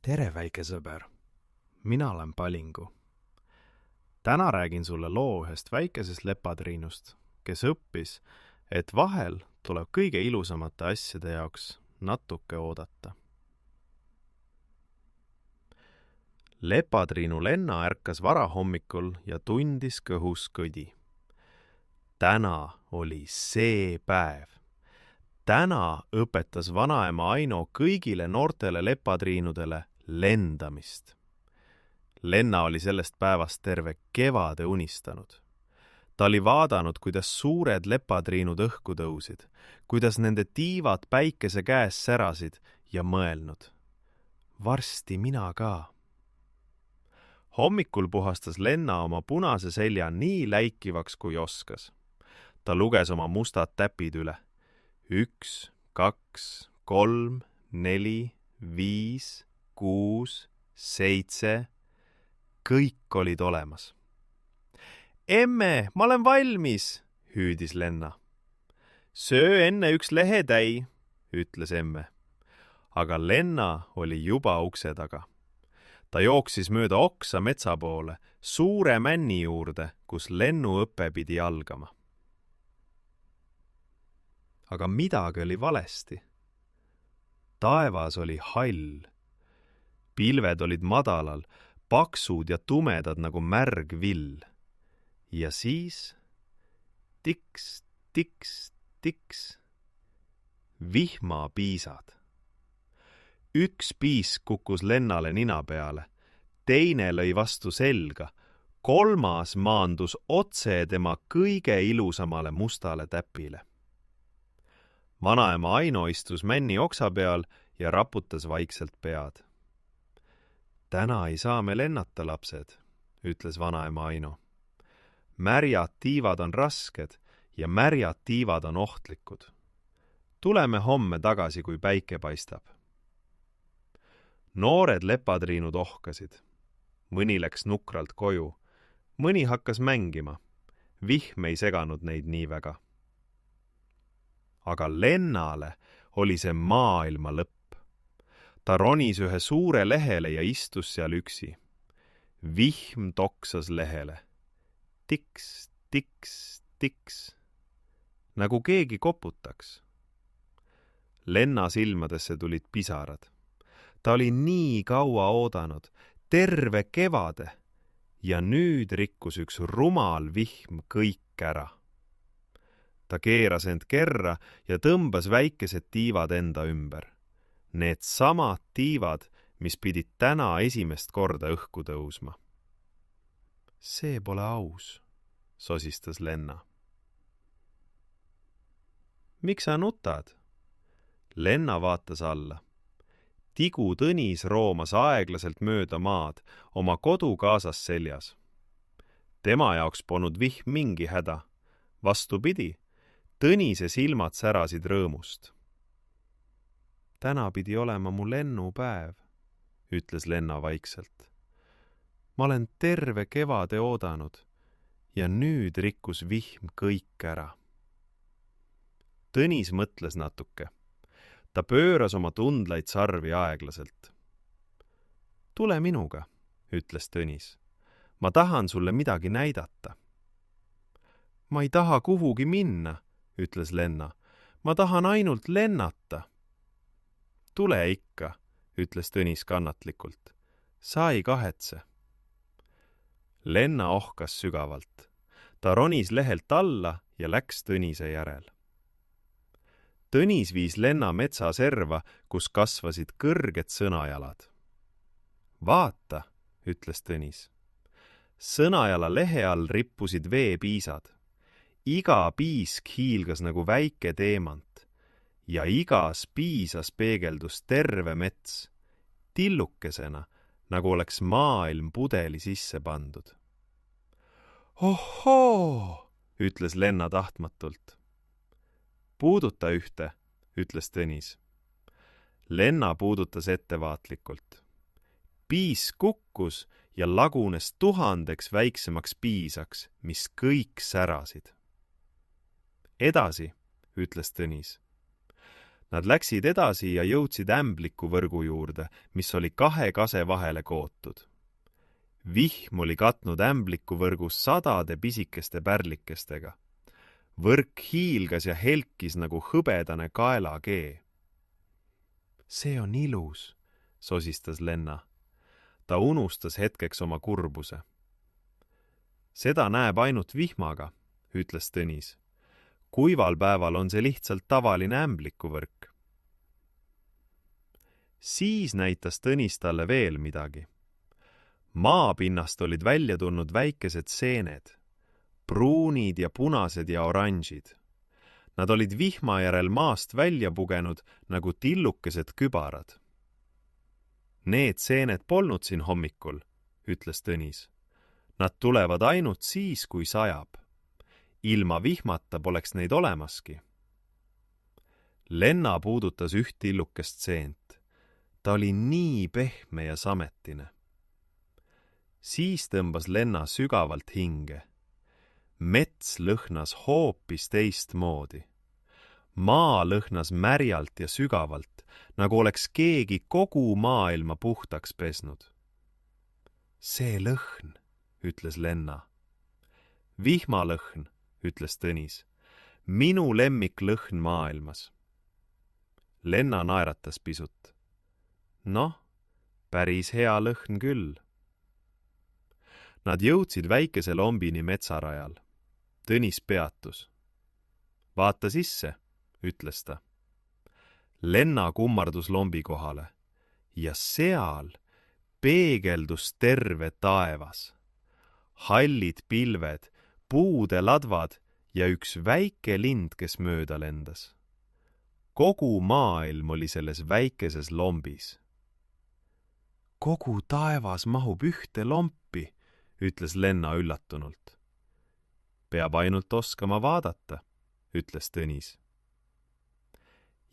Tere, väike sõber! Mina olen Palingu. Täna räägin sulle loo ühest väikesest lepatriinust, kes õppis, et vahel tuleb kõige ilusamate asjade jaoks natuke oodata. Lepatriinu Lenna ärkas varahommikul ja tundis kõhus kõdi. Täna oli see päev. Täna õpetas vanaema Aino kõigile noortele lepatriinudele lendamist. Lenna oli sellest päevast terve kevade unistanud. Ta oli vaadanud, kuidas suured lepatriinud õhku tõusid, kuidas nende tiivad päikese käes särasid ja mõelnud. Varsti mina ka. Hommikul puhastas Lenna oma punase selja nii läikivaks kui oskas. Ta luges oma mustad täpid üle. 1, 2, 3, 4, 5, 6, 7. Kõik olid olemas. Emme, ma olen valmis, hüüdis Lenna. Söö enne üks lehetäi, ütles emme. Aga Lenna oli juba ukse taga. Ta jooksis mööda oksa metsa poole, suure männi juurde, kus lennuõpe pidi algama. Aga midagi oli valesti. Taevas oli hall. Pilved olid madalal, paksud ja tumedad nagu märg vill. Ja siis tiks, tiks, tiks. Vihmapiisad. Üks piis kukkus Lennale nina peale, teine lõi vastu selga, kolmas maandus otse tema kõige ilusamale mustale täpile. Vanaema Aino istus männi oksa peal ja raputas vaikselt pead. Täna ei saa me lennata, lapsed, ütles vanaema Aino. Märjad tiivad on rasked ja märjad tiivad on ohtlikud. Tuleme homme tagasi, kui päike paistab. Noored lepatriinud ohkasid. Mõni läks nukralt koju. Mõni hakkas mängima. Vihm ei seganud neid nii väga. Aga Lennale oli see maailma lõpp. Ta ronis ühe suure lehele ja istus seal üksi. Vihm toksas lehele. Tiks, tiks, tiks. Nagu keegi koputaks. Lenna silmadesse tulid pisarad. Ta oli nii kaua oodanud, terve kevade, ja nüüd rikkus üks rumal vihm kõik ära. Ta keeras end kerra ja tõmbas väikesed tiivad enda ümber. Need samad tiivad, mis pidid täna esimest korda õhku tõusma. See pole aus, sosistas Lenna. Miks sa nutad? Lenna vaatas alla. Tigu Tõnis roomas aeglaselt mööda maad, oma kodu kaasas seljas. Tema jaoks polnud vihm mingi häda. Vastupidi, Tõnise silmad särasid rõõmust. Täna pidi olema mu lennupäev, ütles Lenna vaikselt. Ma olen terve kevade oodanud ja nüüd rikkus vihm kõik ära. Tõnis mõtles natuke. Ta pööras oma tundlaid sarvi aeglaselt. Tule minuga, ütles Tõnis. Ma tahan sulle midagi näidata. Ma ei taha kuhugi minna, ütles Lenna. Ma tahan ainult lennata. Tule ikka, ütles Tõnis kannatlikult. Sa ei kahetse. Lenna ohkas sügavalt. Ta ronis lehelt alla ja läks Tõnise järel. Tõnis viis Lenna metsa serva, kus kasvasid kõrged sõnajalad. Vaata, ütles Tõnis. Sõnajala lehe all rippusid veepiisad. Iga piisk hiilgas nagu väike teemant ja igas piisas peegeldus terve mets, tillukesena, nagu oleks maailm pudeli sisse pandud. Ohoo, ütles Lenna tahtmatult. Puuduta ühte, ütles Tõnis. Lenna puudutas ettevaatlikult. Piis kukkus ja lagunes 1000 väiksemaks piisaks, mis kõik särasid. Edasi, ütles Tõnis. Nad läksid edasi ja jõudsid ämbliku võrgu juurde, mis oli 2 kase vahele kootud. Vihm oli katnud ämbliku võrgus 100 pisikeste pärlikestega. Võrk hiilgas ja helkis nagu hõbedane kaelakee. See on ilus, sosistas Lenna. Ta unustas hetkeks oma kurbuse. Seda näeb ainult vihmaga, ütles Tõnis. Kuival päeval on see lihtsalt tavaline ämblikuvõrk. Siis näitas Tõnis talle veel midagi. Maapinnast olid välja tulnud väikesed seened, pruunid ja punased ja oranžid. Nad olid vihma järel maast välja pugenud nagu tillukesed kübarad. Need seened polnud siin hommikul, ütles Tõnis. Nad tulevad ainult siis, kui sajab. Ilma vihmata poleks neid olemaski. Lenna puudutas üht tillukest seent. Ta oli nii pehme ja sametine. Siis tõmbas Lenna sügavalt hinge. Mets lõhnas hoopis teistmoodi. Maa lõhnas märjalt ja sügavalt, nagu oleks keegi kogu maailma puhtaks pesnud. See lõhn, ütles Lenna. Vihmalõhn, ütles Tõnis. Minu lemmiklõhn maailmas. Lenna naeratas pisut. Noh, päris hea lõhn küll. Nad jõudsid väikese lombini metsarajal. Tõnis peatus. Vaata sisse, ütles ta. Lenna kummardus lombi kohale ja seal peegeldus terve taevas. Hallid pilved, puude ladvad ja üks väike lind, kes mööda lendas. Kogu maailm oli selles väikeses lombis. Kogu taevas mahub ühte lompi, ütles Lenna üllatunult. Peab ainult oskama vaadata, ütles Tõnis.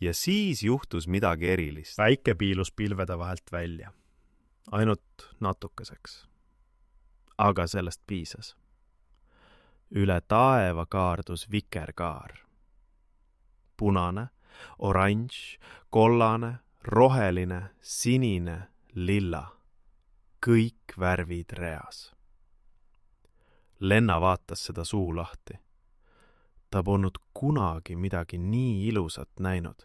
Ja siis juhtus midagi erilist. Väike piilus pilvede vahelt välja. Ainult natukeseks. Aga sellest piisas. Üle taeva kaardus vikerkaar. Punane, oranž, kollane, roheline, sinine, lilla. Kõik värvid reas. Lenna vaatas seda suu lahti. Ta polnud kunagi midagi nii ilusat näinud.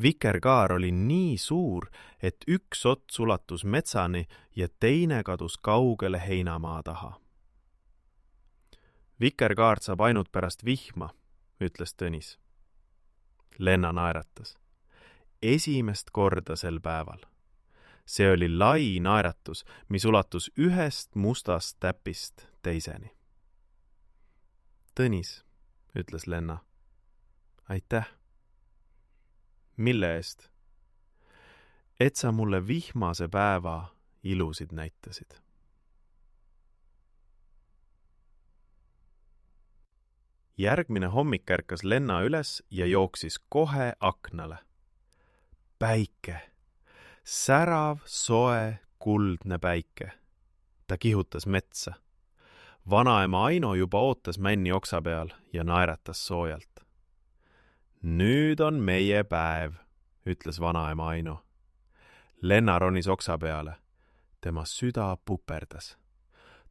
Vikerkaar oli nii suur, et üks ots ulatus metsani ja teine kadus kaugele heinamaa taha. Vikerkaart saab ainult pärast vihma, ütles Tõnis. Lenna naeratas. Esimest korda sel päeval. See oli lai naeratus, mis ulatus ühest mustast täpist teiseni. Tõnis, ütles Lenna. Aitäh. Mille eest? Et sa mulle vihmase päeva ilusid näitasid. Järgmine hommik ärkas Lenna üles ja jooksis kohe aknale. Päike. Särav, soe, kuldne päike. Ta kihutas metsa. Vanaema Aino juba ootas männi oksa peal ja naeratas soojalt. Nüüd on meie päev, ütles vanaema Aino. Lenna ronis oksa peale. Tema süda puperdas.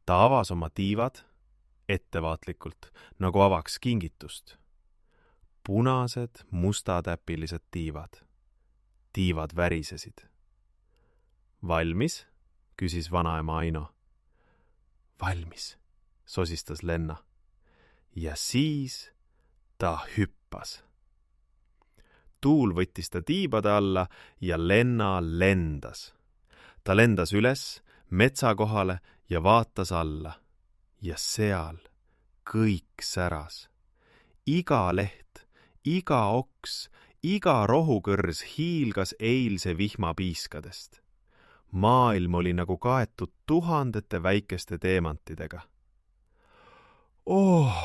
Ta avas oma tiivad, ettevaatlikult, nagu avaks kingitust. Punased, mustatäpilised tiivad. Tiivad värisesid. Valmis? Küsis vanaema Aino. Valmis, sosistas Lenna. Ja siis ta hüppas. Tuul võttis ta tiibade alla ja Lenna lendas. Ta lendas üles, metsa kohale ja vaatas alla. Ja seal kõik säras. Iga leht, iga oks, iga rohukõrs hiilgas eilse vihma piiskadest. Maailm oli nagu kaetud tuhandete väikeste teemantidega. Oh,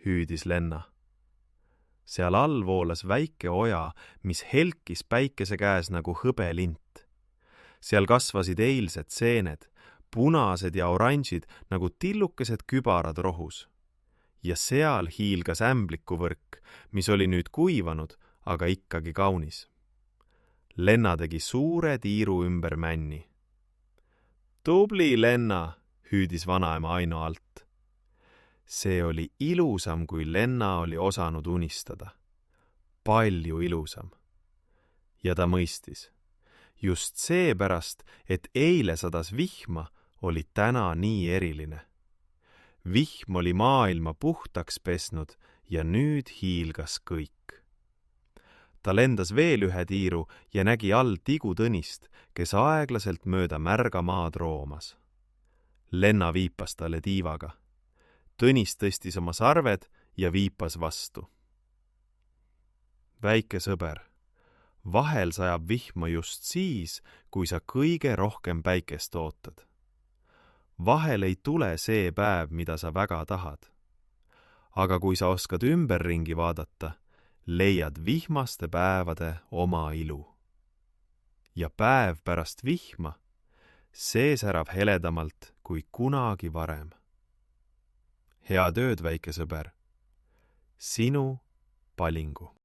hüüdis Lenna. Seal all voolas väike oja, mis helkis päikese käes nagu hõbelint. Seal kasvasid eilsed seened, punased ja oranžid nagu tillukesed kübarad rohus. Ja seal hiilgas ämblikuvõrk, mis oli nüüd kuivanud, aga ikkagi kaunis. Lenna tegi suure tiiru ümber männi. Tubli, Lenna, hüüdis vanaema Aino alt. See oli ilusam, kui Lenna oli osanud unistada. Palju ilusam. Ja ta mõistis. Just seepärast, et eile sadas vihma, oli täna nii eriline. Vihm oli maailma puhtaks pesnud ja nüüd hiilgas kõik. Ta lendas veel ühe tiiru ja nägi all Tigu Tõnist, kes aeglaselt mööda märga maad roomas. Lenna viipas talle tiivaga. Tõnis tõstis oma sarved ja viipas vastu. Väike sõber, vahel sajab vihma just siis, kui sa kõige rohkem päikest ootad. Vahel ei tule see päev, mida sa väga tahad. Aga kui sa oskad ümberringi vaadata, leiad vihmaste päevade oma ilu. Ja päev pärast vihma, see särab heledamalt kui kunagi varem. Head ööd, väike sõber. Sinu Palingu.